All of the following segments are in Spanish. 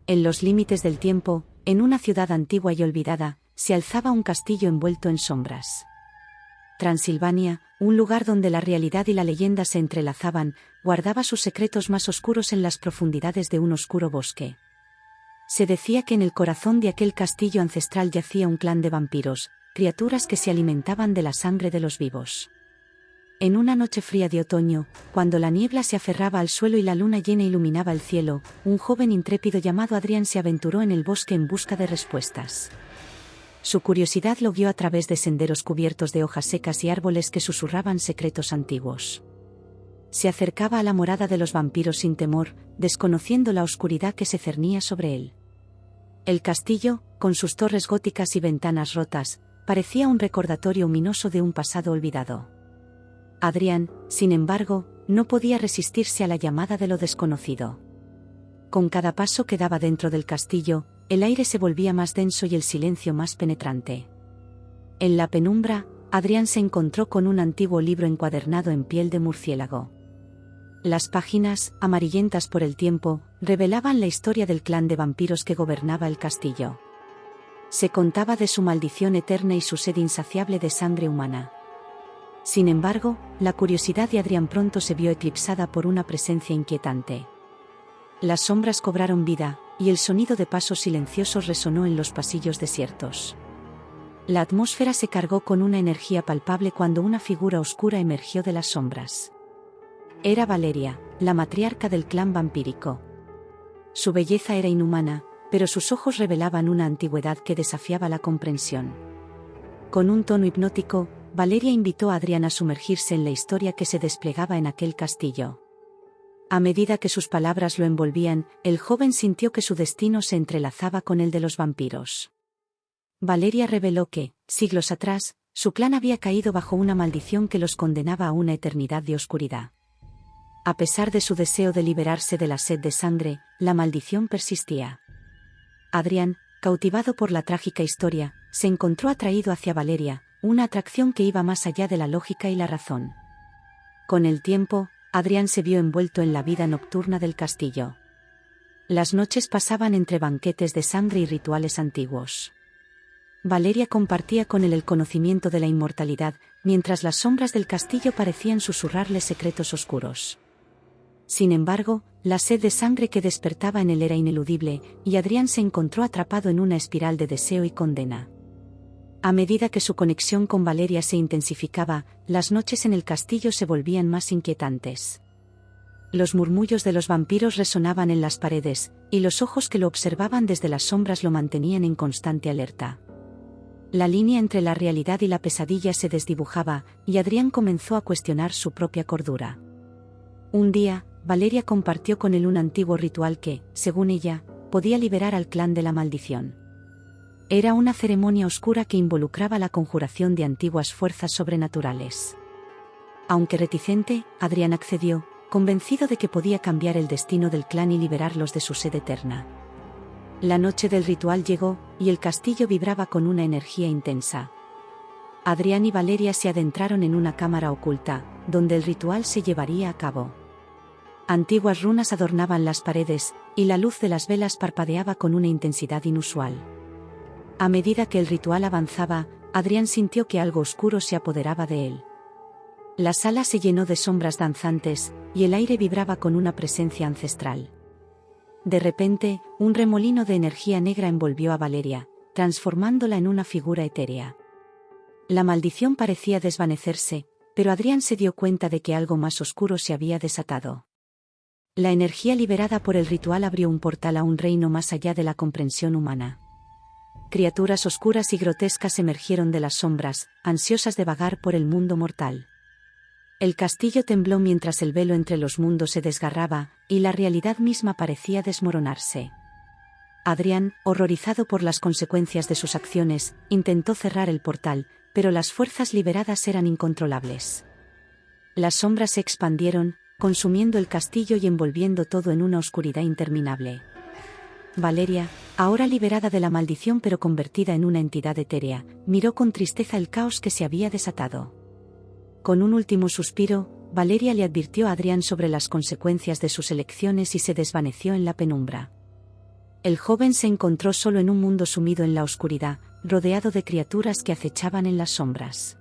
En los límites del tiempo, en una ciudad antigua y olvidada, se alzaba un castillo envuelto en sombras. Transilvania, un lugar donde la realidad y la leyenda se entrelazaban, guardaba sus secretos más oscuros en las profundidades de un oscuro bosque. Se decía que en el corazón de aquel castillo ancestral yacía un clan de vampiros, criaturas que se alimentaban de la sangre de los vivos. En una noche fría de otoño, cuando la niebla se aferraba al suelo y la luna llena iluminaba el cielo, un joven intrépido llamado Adrián se aventuró en el bosque en busca de respuestas. Su curiosidad lo guió a través de senderos cubiertos de hojas secas y árboles que susurraban secretos antiguos. Se acercaba a la morada de los vampiros sin temor, desconociendo la oscuridad que se cernía sobre él. El castillo, con sus torres góticas y ventanas rotas, parecía un recordatorio ominoso de un pasado olvidado. Adrián, sin embargo, no podía resistirse a la llamada de lo desconocido. Con cada paso que daba dentro del castillo, el aire se volvía más denso y el silencio más penetrante. En la penumbra, Adrián se encontró con un antiguo libro encuadernado en piel de murciélago. Las páginas, amarillentas por el tiempo, revelaban la historia del clan de vampiros que gobernaba el castillo. Se contaba de su maldición eterna y su sed insaciable de sangre humana. Sin embargo, la curiosidad de Adrián pronto se vio eclipsada por una presencia inquietante. Las sombras cobraron vida, y el sonido de pasos silenciosos resonó en los pasillos desiertos. La atmósfera se cargó con una energía palpable cuando una figura oscura emergió de las sombras. Era Valeria, la matriarca del clan vampírico. Su belleza era inhumana, pero sus ojos revelaban una antigüedad que desafiaba la comprensión. Con un tono hipnótico, Valeria invitó a Adrián a sumergirse en la historia que se desplegaba en aquel castillo. A medida que sus palabras lo envolvían, el joven sintió que su destino se entrelazaba con el de los vampiros. Valeria reveló que, siglos atrás, su clan había caído bajo una maldición que los condenaba a una eternidad de oscuridad. A pesar de su deseo de liberarse de la sed de sangre, la maldición persistía. Adrián, cautivado por la trágica historia, se encontró atraído hacia Valeria, una atracción que iba más allá de la lógica y la razón. Con el tiempo, Adrián se vio envuelto en la vida nocturna del castillo. Las noches pasaban entre banquetes de sangre y rituales antiguos. Valeria compartía con él el conocimiento de la inmortalidad, mientras las sombras del castillo parecían susurrarle secretos oscuros. Sin embargo, la sed de sangre que despertaba en él era ineludible, y Adrián se encontró atrapado en una espiral de deseo y condena. A medida que su conexión con Valeria se intensificaba, las noches en el castillo se volvían más inquietantes. Los murmullos de los vampiros resonaban en las paredes, y los ojos que lo observaban desde las sombras lo mantenían en constante alerta. La línea entre la realidad y la pesadilla se desdibujaba, y Adrián comenzó a cuestionar su propia cordura. Un día, Valeria compartió con él un antiguo ritual que, según ella, podía liberar al clan de la maldición. Era una ceremonia oscura que involucraba la conjuración de antiguas fuerzas sobrenaturales. Aunque reticente, Adrián accedió, convencido de que podía cambiar el destino del clan y liberarlos de su sed eterna. La noche del ritual llegó, y el castillo vibraba con una energía intensa. Adrián y Valeria se adentraron en una cámara oculta, donde el ritual se llevaría a cabo. Antiguas runas adornaban las paredes, y la luz de las velas parpadeaba con una intensidad inusual. A medida que el ritual avanzaba, Adrián sintió que algo oscuro se apoderaba de él. La sala se llenó de sombras danzantes, y el aire vibraba con una presencia ancestral. De repente, un remolino de energía negra envolvió a Valeria, transformándola en una figura etérea. La maldición parecía desvanecerse, pero Adrián se dio cuenta de que algo más oscuro se había desatado. La energía liberada por el ritual abrió un portal a un reino más allá de la comprensión humana. Criaturas oscuras y grotescas emergieron de las sombras, ansiosas de vagar por el mundo mortal. El castillo tembló mientras el velo entre los mundos se desgarraba, y la realidad misma parecía desmoronarse. Adrián, horrorizado por las consecuencias de sus acciones, intentó cerrar el portal, pero las fuerzas liberadas eran incontrolables. Las sombras se expandieron, consumiendo el castillo y envolviendo todo en una oscuridad interminable. Valeria, ahora liberada de la maldición pero convertida en una entidad etérea, miró con tristeza el caos que se había desatado. Con un último suspiro, Valeria le advirtió a Adrián sobre las consecuencias de sus elecciones y se desvaneció en la penumbra. El joven se encontró solo en un mundo sumido en la oscuridad, rodeado de criaturas que acechaban en las sombras.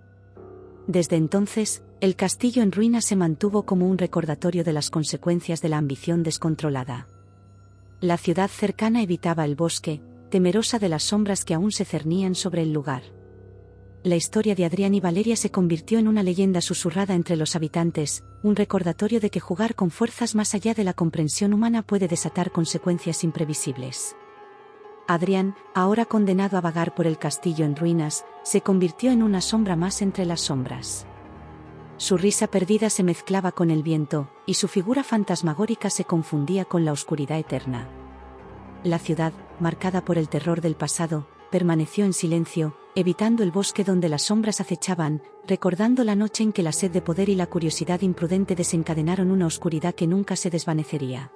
Desde entonces, el castillo en ruinas se mantuvo como un recordatorio de las consecuencias de la ambición descontrolada. La ciudad cercana evitaba el bosque, temerosa de las sombras que aún se cernían sobre el lugar. La historia de Adrián y Valeria se convirtió en una leyenda susurrada entre los habitantes, un recordatorio de que jugar con fuerzas más allá de la comprensión humana puede desatar consecuencias imprevisibles. Adrián, ahora condenado a vagar por el castillo en ruinas, se convirtió en una sombra más entre las sombras. Su risa perdida se mezclaba con el viento, y su figura fantasmagórica se confundía con la oscuridad eterna. La ciudad, marcada por el terror del pasado, permaneció en silencio, evitando el bosque donde las sombras acechaban, recordando la noche en que la sed de poder y la curiosidad imprudente desencadenaron una oscuridad que nunca se desvanecería.